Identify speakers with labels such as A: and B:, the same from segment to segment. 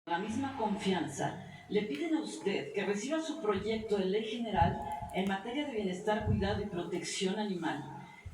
A: la misma confianza, le piden a usted que reciba su proyecto de ley general en materia de bienestar, cuidado y protección animal.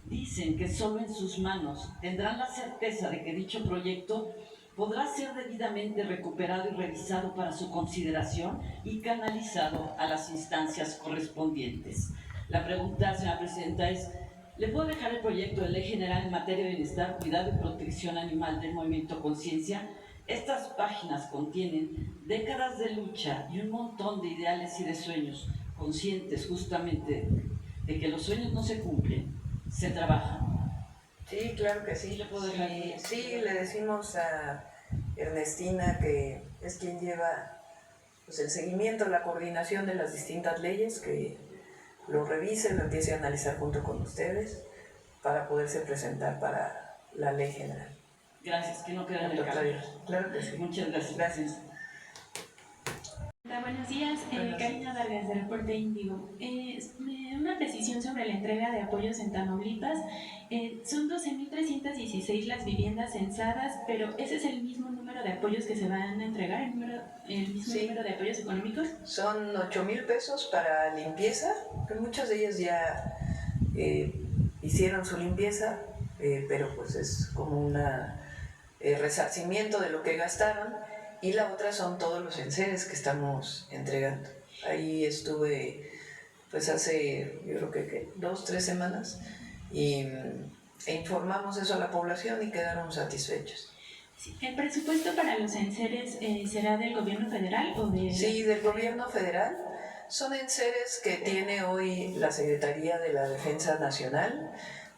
A: Dicen que solo en sus manos tendrán la certeza de que dicho proyecto podrá ser debidamente recuperado y revisado para su consideración y canalizado a las instancias correspondientes. La pregunta, señora presidenta, es: ¿le puedo dejar el proyecto de ley general en materia de bienestar, cuidado y protección animal del Movimiento Conciencia? Estas páginas contienen décadas de lucha y un montón de ideales y de sueños, conscientes justamente de que los sueños no se cumplen, se trabajan.
B: Sí, claro que sí.
A: ¿Le puedo dejar?
B: Sí, le decimos a Ernestina, que es quien lleva pues, el seguimiento, la coordinación de las distintas leyes, que lo revise, lo empiece a analizar junto con ustedes para poderse presentar para la ley general.
A: Gracias, que no quede en el camino.
B: Claro que sí.
A: Muchas gracias.
B: Gracias.
C: Buenos días, Karina Vargas de Reporte Índigo. Una precisión sobre la entrega de apoyos en Tamaulipas. Son 12.316 las viviendas censadas, pero ¿ese es el mismo número de apoyos que se van a entregar, el mismo número de apoyos económicos?
B: Son 8,000 pesos para limpieza, que muchas de ellas ya hicieron su limpieza, pero pues es como un resarcimiento de lo que gastaron. Y la otra son todos los enseres que estamos entregando. Ahí estuve pues hace, yo creo que 2-3 semanas, e informamos eso a la población y quedaron satisfechos.
C: Sí. ¿El presupuesto para los enseres será del gobierno federal o de...?
B: Sí, del gobierno federal. Son enseres que tiene hoy la Secretaría de la Defensa Nacional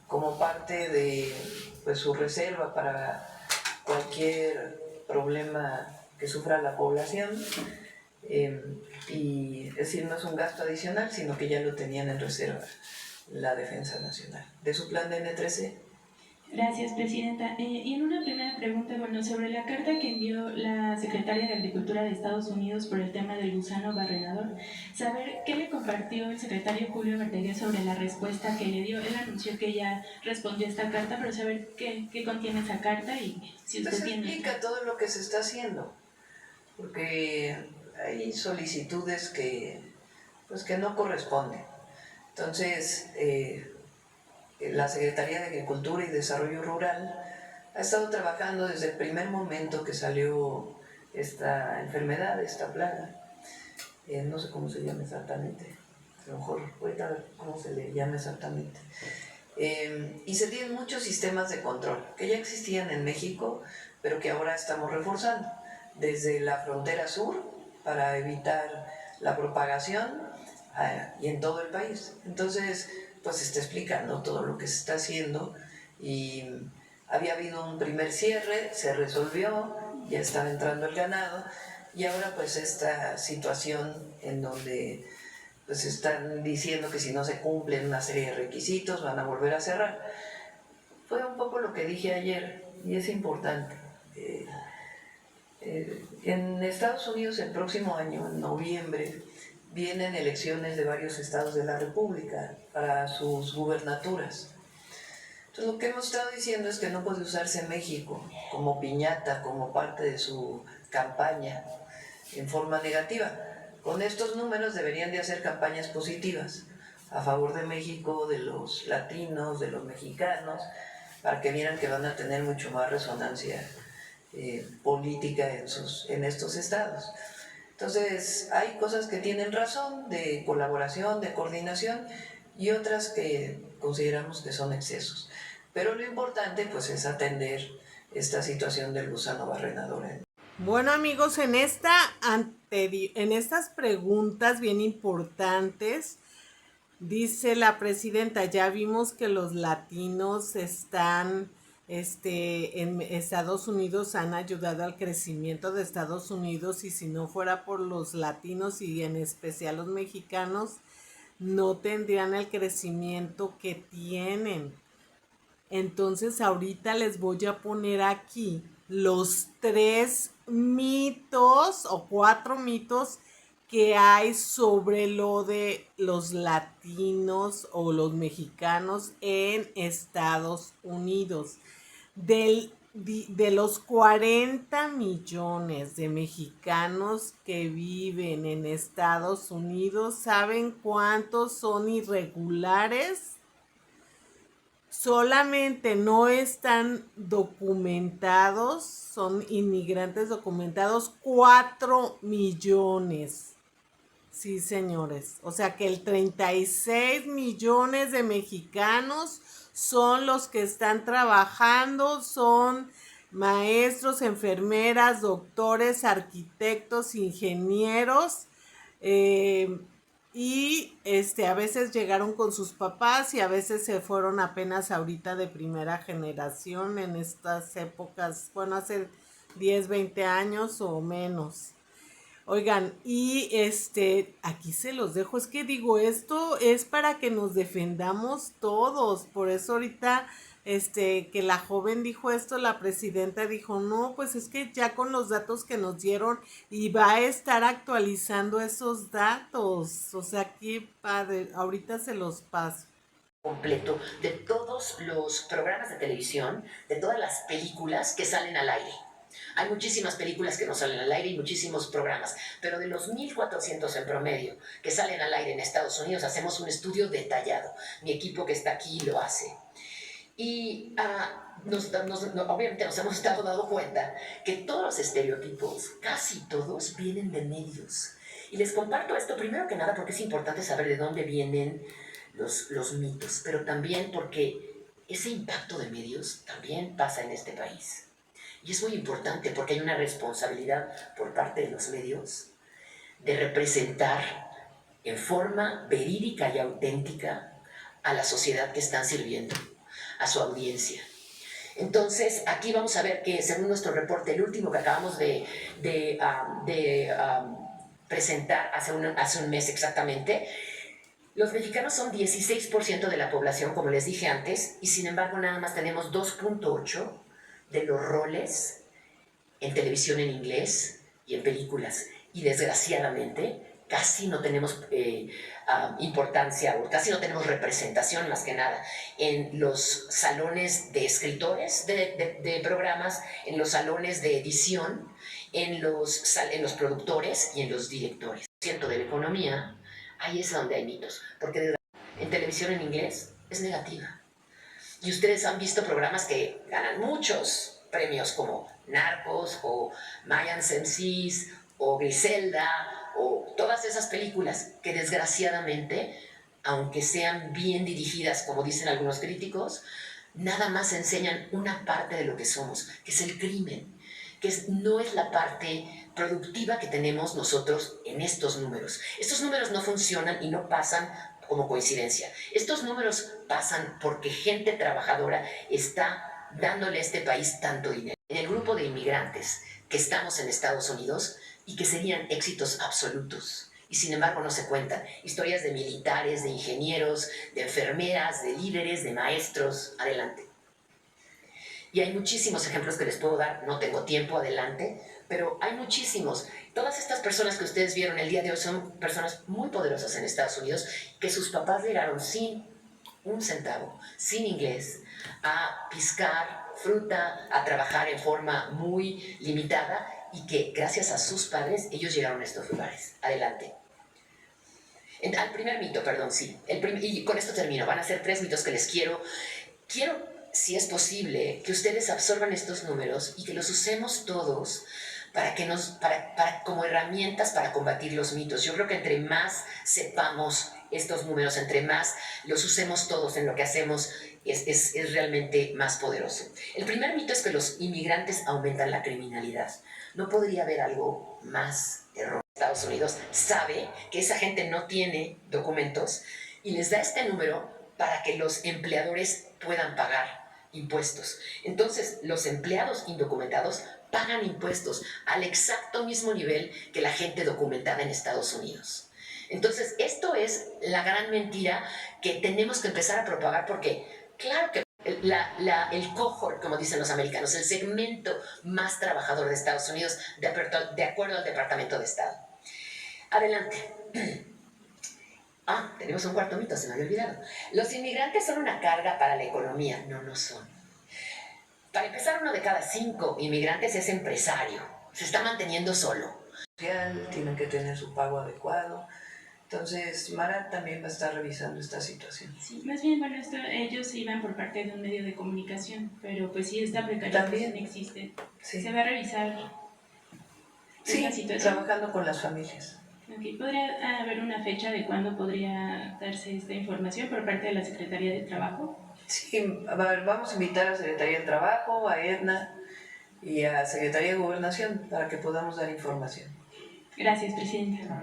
B: como parte de pues, su reserva para cualquier problema que sufra la población, y es decir, no es un gasto adicional, sino que ya lo tenían en reserva la Defensa Nacional, de su plan de N13.
C: Gracias, Presidenta. Y en una primera pregunta, sobre la carta que envió la Secretaria de Agricultura de Estados Unidos por el tema del gusano barrenador, saber qué le compartió el secretario Julio Verdeguer sobre la respuesta que le dio. Él anunció que ya respondió a esta carta, pero saber qué contiene esa carta y si usted tiene...
B: Explica todo lo que se está haciendo, porque hay solicitudes que no corresponden. Entonces, la Secretaría de Agricultura y Desarrollo Rural ha estado trabajando desde el primer momento que salió esta enfermedad, esta plaga. No sé cómo se llama exactamente, a lo mejor ahorita a ver cómo se le llama exactamente. Y se tienen muchos sistemas de control que ya existían en México, pero que ahora estamos reforzando, desde la frontera sur para evitar la propagación y en todo el país. Entonces, pues se está explicando todo lo que se está haciendo, y había habido un primer cierre, se resolvió, ya estaba entrando el ganado, y ahora pues esta situación en donde pues están diciendo que si no se cumplen una serie de requisitos van a volver a cerrar. Fue un poco lo que dije ayer, y es importante. En Estados Unidos el próximo año, en noviembre, vienen elecciones de varios estados de la República para sus gubernaturas. Entonces lo que hemos estado diciendo es que no puede usarse México como piñata, como parte de su campaña en forma negativa. Con estos números deberían de hacer campañas positivas a favor de México, de los latinos, de los mexicanos, para que vieran que van a tener mucho más resonancia política en estos estados. Entonces hay cosas que tienen razón de colaboración, de coordinación, y otras que consideramos que son excesos. Pero lo importante pues es atender esta situación del gusano barrenador.
D: Bueno, amigos, en estas preguntas bien importantes, dice la presidenta, ya vimos que los latinos están en Estados Unidos, han ayudado al crecimiento de Estados Unidos, y si no fuera por los latinos y en especial los mexicanos, no tendrían el crecimiento que tienen. Entonces ahorita les voy a poner aquí los 3 mitos o 4 mitos que hay sobre lo de los latinos o los mexicanos en Estados Unidos. Del de los 40 millones de mexicanos que viven en Estados Unidos, ¿saben cuántos son irregulares? Solamente no están documentados, son inmigrantes documentados, 4 millones. Sí, señores. O sea que el 36 millones de mexicanos son los que están trabajando, son maestros, enfermeras, doctores, arquitectos, ingenieros, eh, y a veces llegaron con sus papás y a veces se fueron apenas ahorita de primera generación en estas épocas, bueno, hace 10, 20 años o menos. Oigan, y aquí se los dejo. Es que digo, esto es para que nos defendamos todos. Por eso ahorita, que la joven dijo esto, la presidenta dijo, no, pues es que ya con los datos que nos dieron y va a estar actualizando esos datos. O sea, qué padre. Ahorita se los paso.
E: Completo de todos los programas de televisión, de todas las películas que salen al aire. Hay muchísimas películas que no salen al aire y muchísimos programas, pero de los 1,400 en promedio que salen al aire en Estados Unidos, hacemos un estudio detallado. Mi equipo que está aquí lo hace. Y obviamente nos hemos dado cuenta que todos los estereotipos, casi todos, vienen de medios. Y les comparto esto primero que nada porque es importante saber de dónde vienen los mitos, pero también porque ese impacto de medios también pasa en este país. Y es muy importante porque hay una responsabilidad por parte de los medios de representar en forma verídica y auténtica a la sociedad que están sirviendo, a su audiencia. Entonces, aquí vamos a ver que según nuestro reporte, el último que acabamos de presentar hace un mes exactamente, los mexicanos son 16% de la población, como les dije antes, y sin embargo nada más tenemos 2,8% de los roles en televisión en inglés y en películas. Y desgraciadamente casi no tenemos importancia o casi no tenemos representación más que nada en los salones de escritores de programas, en los salones de edición, en los productores y en los directores. Ciento de la economía, ahí es donde hay mitos, porque en televisión en inglés es negativa. Y ustedes han visto programas que ganan muchos premios como Narcos o Mayans MCs o Griselda o todas esas películas que desgraciadamente, aunque sean bien dirigidas, como dicen algunos críticos, nada más enseñan una parte de lo que somos, que es el crimen, no es la parte productiva que tenemos nosotros en estos números. Estos números no funcionan y no pasan como coincidencia. Estos números pasan porque gente trabajadora está dándole a este país tanto dinero. En el grupo de inmigrantes que estamos en Estados Unidos y que serían éxitos absolutos, y sin embargo no se cuentan. Historias de militares, de ingenieros, de enfermeras, de líderes, de maestros. Adelante. Y hay muchísimos ejemplos que les puedo dar, no tengo tiempo, adelante, pero hay muchísimos. Todas estas personas que ustedes vieron el día de hoy son personas muy poderosas en Estados Unidos que sus papás llegaron sin un centavo, sin inglés, a piscar fruta, a trabajar en forma muy limitada y que gracias a sus padres ellos llegaron a estos lugares. Adelante. Al primer mito, perdón, sí. Y con esto termino. Van a ser 3 mitos que les quiero, si es posible, que ustedes absorban estos números y que los usemos todos como herramientas para combatir los mitos. Yo creo que entre más sepamos estos números, entre más los usemos todos en lo que hacemos, es realmente más poderoso. El primer mito es que los inmigrantes aumentan la criminalidad. No podría haber algo más erróneo. Estados Unidos sabe que esa gente no tiene documentos y les da este número para que los empleadores puedan pagar impuestos. Entonces, los empleados indocumentados pagan impuestos al exacto mismo nivel que la gente documentada en Estados Unidos. Entonces, esto es la gran mentira que tenemos que empezar a propagar porque, claro que el cohort, como dicen los americanos, el segmento más trabajador de Estados Unidos, de acuerdo al Departamento de Estado. Adelante. Tenemos un cuarto mito, se me había olvidado. Los inmigrantes son una carga para la economía. No, no son. Para empezar, 1 de cada 5 inmigrantes es empresario, se está manteniendo solo.
B: Tienen que tener su pago adecuado. Entonces, Mara también va a estar revisando esta situación.
C: Sí, más bien, bueno, ellos iban por parte de un medio de comunicación, pero pues sí, esta precarización
B: También
C: existe.
B: sí.
C: Se va a revisar
B: Sí,
C: esta situación.
B: trabajando con las familias.
C: Okay. ¿Podría haber una fecha de cuándo podría darse esta información por parte de la Secretaría de Trabajo?
B: Sí, a ver, vamos a invitar a Secretaría de Trabajo, a Edna y a Secretaría de Gobernación para que podamos dar información.
C: Gracias, Presidenta.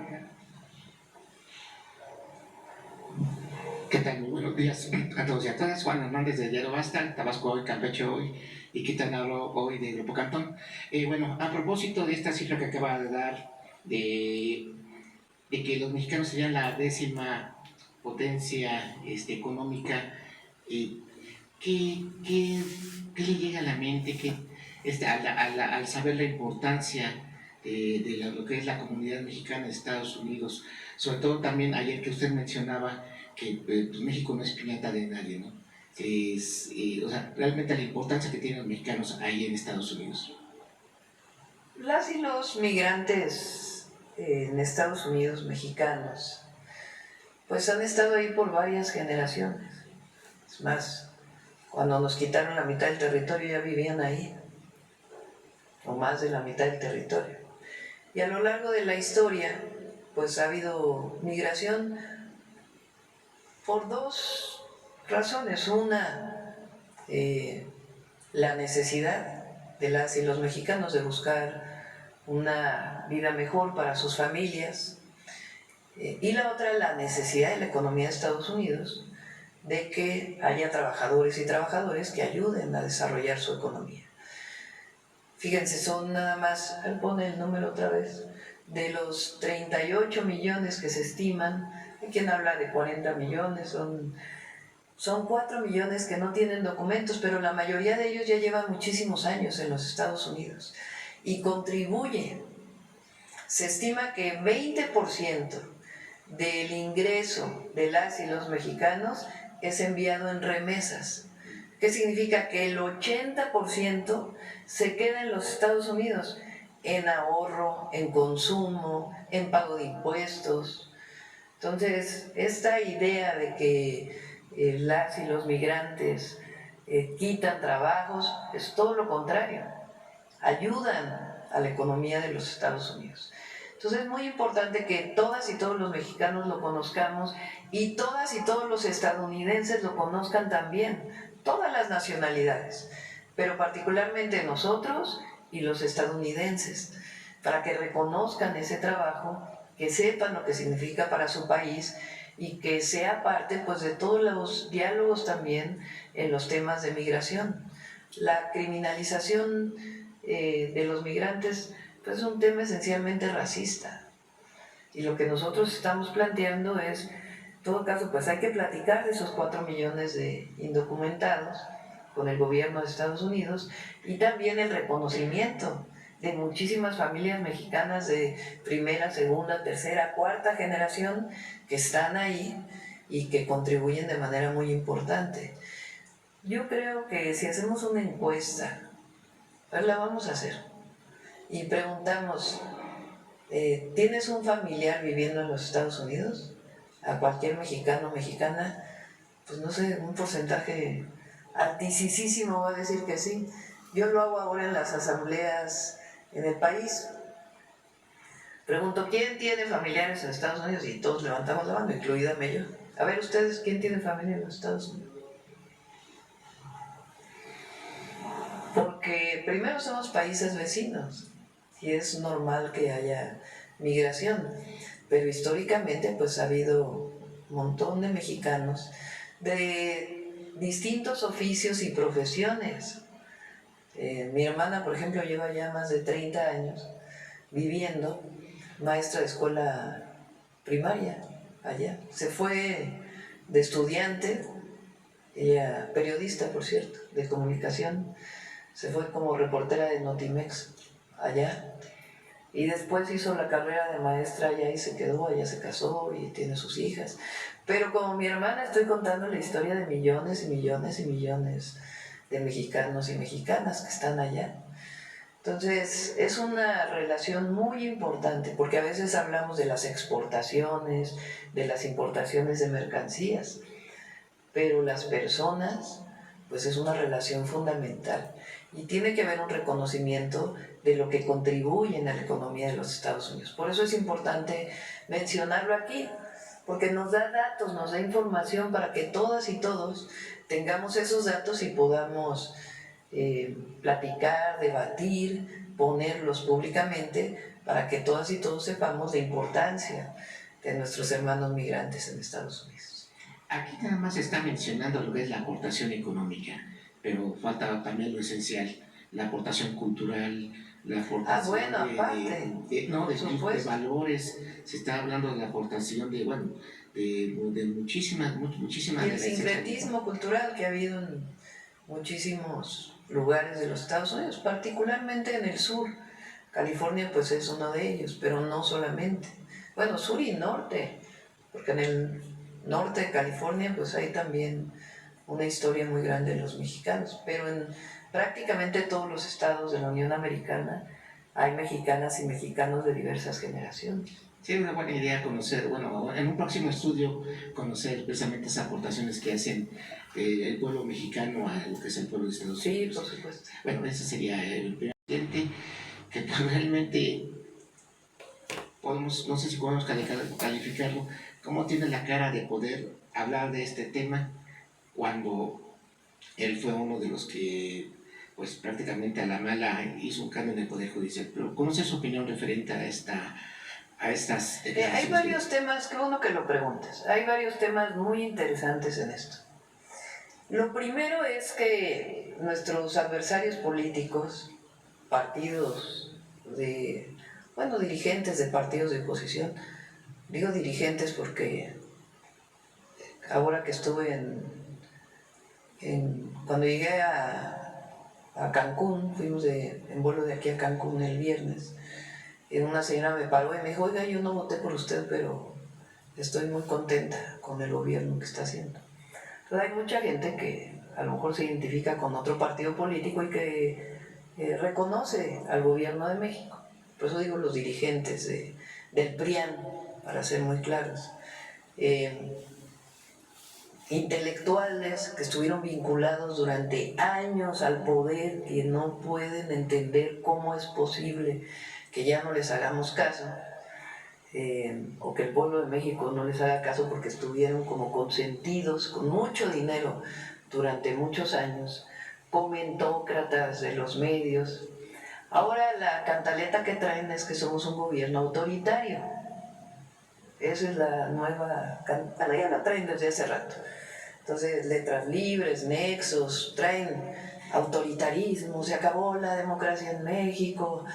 F: ¿Qué tal? Muy buenos días a todos y a todas. Juan Hernández de Diario Basta, Tabasco Hoy, Campeche Hoy y Quintana Roo Hoy de Grupo Cantón. Bueno, a propósito de esta cifra que acaba de dar de que los mexicanos serían la 10ª potencia económica, ¿qué le llega a la mente al saber la importancia de lo que es la comunidad mexicana de Estados Unidos? Sobre todo también ayer que usted mencionaba que pues México no es piñata de nadie, ¿no? O sea, realmente la importancia que tienen los mexicanos ahí en Estados Unidos.
B: Las y los migrantes en Estados Unidos, mexicanos, pues han estado ahí por varias generaciones. Es más, cuando nos quitaron la mitad del territorio ya vivían ahí, o más de la mitad del territorio. Y a lo largo de la historia, pues ha habido migración por dos razones. Una, la necesidad de las y los mexicanos de buscar una vida mejor para sus familias, y la otra, la necesidad de la economía de Estados Unidos de que haya trabajadores y trabajadoras que ayuden a desarrollar su economía. Fíjense, son nada más, él pone el número otra vez, de los 38 millones que se estiman, hay quien habla de 40 millones, son 4 millones que no tienen documentos, pero la mayoría de ellos ya llevan muchísimos años en los Estados Unidos y contribuyen. Se estima que 20% del ingreso de las y los mexicanos es enviado en remesas. ¿Qué significa? Que el 80% se queda en los Estados Unidos en ahorro, en consumo, en pago de impuestos. Entonces, esta idea de que las y los migrantes quitan trabajos es todo lo contrario, ayudan a la economía de los Estados Unidos. Entonces es muy importante que todas y todos los mexicanos lo conozcamos y todas y todos los estadounidenses lo conozcan también, todas las nacionalidades, pero particularmente nosotros y los estadounidenses, para que reconozcan ese trabajo, que sepan lo que significa para su país y que sea parte pues, de todos los diálogos también en los temas de migración. La criminalización de los migrantes pues, es un tema esencialmente racista, y lo que nosotros estamos planteando es, en todo caso, pues hay que platicar de esos 4 millones de indocumentados con el gobierno de Estados Unidos y también el reconocimiento de muchísimas familias mexicanas de primera, segunda, tercera, cuarta generación que están ahí y que contribuyen de manera muy importante. Yo creo que si hacemos una encuesta, pues la vamos a hacer, y preguntamos, ¿tienes un familiar viviendo en los Estados Unidos? A cualquier mexicano o mexicana, pues no sé, un porcentaje altísimo va a decir que sí. Yo lo hago ahora en las asambleas en el país. Pregunto, ¿quién tiene familiares en Estados Unidos? Y todos levantamos la mano, incluida yo. A ver, ustedes, ¿quién tiene familia en los Estados Unidos? Porque primero somos países vecinos y es normal que haya migración, pero históricamente pues ha habido un montón de mexicanos de distintos oficios y profesiones. Mi hermana, por ejemplo, lleva ya más de 30 años viviendo, maestra de escuela primaria allá. Se fue de estudiante, ella periodista, por cierto, de comunicación, se fue como reportera de Notimex allá, y después hizo la carrera de maestra allá y se quedó, allá se casó y tiene sus hijas. Pero como mi hermana estoy contando la historia de millones y millones y millones de mexicanos y mexicanas que están allá. Entonces, es una relación muy importante, porque a veces hablamos de las exportaciones, de las importaciones de mercancías, pero las personas, pues es una relación fundamental. Y tiene que haber un reconocimiento de lo que contribuyen a la economía de los Estados Unidos. Por eso es importante mencionarlo aquí, porque nos da datos, nos da información para que todas y todos tengamos esos datos y podamos platicar, debatir, ponerlos públicamente para que todas y todos sepamos la importancia de nuestros hermanos migrantes en Estados Unidos.
F: Aquí nada más se está mencionando lo que es la aportación económica, pero falta también lo esencial, la aportación cultural, la aportación de valores. Se está hablando de la aportación de muchísimas
B: y el sincretismo cultural que ha habido en muchísimos lugares de los Estados Unidos, particularmente en el sur. California pues es uno de ellos, pero no solamente. Bueno, sur y norte, porque en el norte de California pues hay también una historia muy grande de los mexicanos, pero en prácticamente todos los estados de la Unión Americana hay mexicanas y mexicanos de diversas generaciones.
F: Sí, una buena idea conocer, en un próximo estudio, conocer precisamente esas aportaciones que hacen el pueblo mexicano a lo que es el pueblo de Estados Unidos.
B: Sí, por supuesto.
F: Bueno, ese sería el primer presidente, que pues, realmente no sé si podemos calificarlo, cómo tiene la cara de poder hablar de este tema cuando él fue uno de los que pues prácticamente a la mala hizo un cambio en el Poder Judicial. Pero ¿conoce su opinión referente a estas declaraciones?
B: Hay varios temas, qué bueno que lo preguntas, hay varios temas muy interesantes en esto. Lo primero es que nuestros adversarios políticos, dirigentes de partidos de oposición, digo dirigentes porque ahora que estuve cuando llegué a Cancún, fuimos en vuelo de aquí a Cancún el viernes, y una señora me paró y me dijo, oiga, yo no voté por usted, pero estoy muy contenta con el gobierno que está haciendo. Entonces hay mucha gente que a lo mejor se identifica con otro partido político y que reconoce al gobierno de México. Por eso digo los dirigentes del PRIAN, para ser muy claros. Intelectuales que estuvieron vinculados durante años al poder, que no pueden entender cómo es posible que ya no les hagamos caso, o que el pueblo de México no les haga caso porque estuvieron como consentidos con mucho dinero durante muchos años, comentócratas de los medios. Ahora la cantaleta que traen es que somos un gobierno autoritario. Esa es la nueva cantaleta, ya la traen desde hace rato. Entonces, letras libres, nexos, traen autoritarismo, se acabó la democracia en México.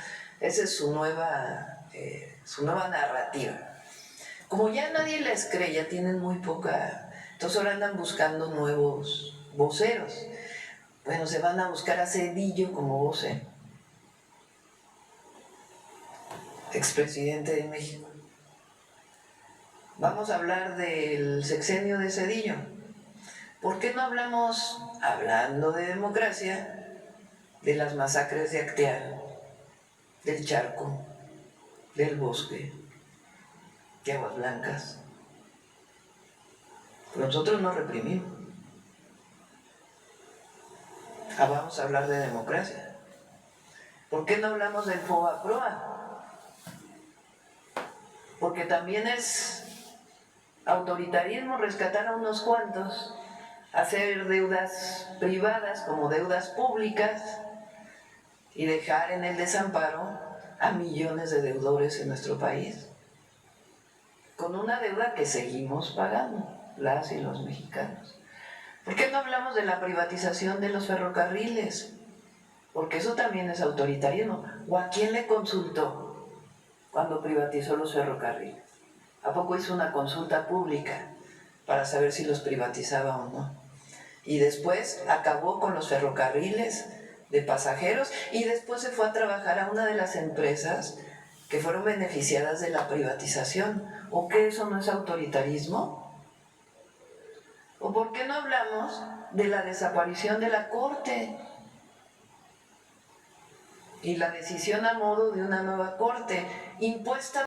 B: Esa es su nueva narrativa. Como ya nadie les cree, ya tienen muy poca, entonces ahora andan buscando nuevos voceros. Bueno, se van a buscar a Zedillo como vocero, expresidente de México. Vamos a hablar del sexenio de Zedillo. ¿Por qué no hablamos, hablando de democracia, de las masacres de Acteal, del Charco, del Bosque, de Aguas Blancas? Pero nosotros no reprimimos. Vamos a hablar de democracia. ¿Por qué no hablamos del FOBAPROA? Porque también es autoritarismo rescatar a unos cuantos, hacer deudas privadas como deudas públicas y dejar en el desamparo a millones de deudores en nuestro país, con una deuda que seguimos pagando, las y los mexicanos. ¿Por qué no hablamos de la privatización de los ferrocarriles? Porque eso también es autoritarismo. ¿O a quién le consultó cuando privatizó los ferrocarriles? ¿A poco hizo una consulta pública para saber si los privatizaba o no? Y después acabó con los ferrocarriles de pasajeros y después se fue a trabajar a una de las empresas que fueron beneficiadas de la privatización. ¿O qué eso no es autoritarismo? ¿O por qué no hablamos de la desaparición de la Corte y la decisión a modo de una nueva Corte impuesta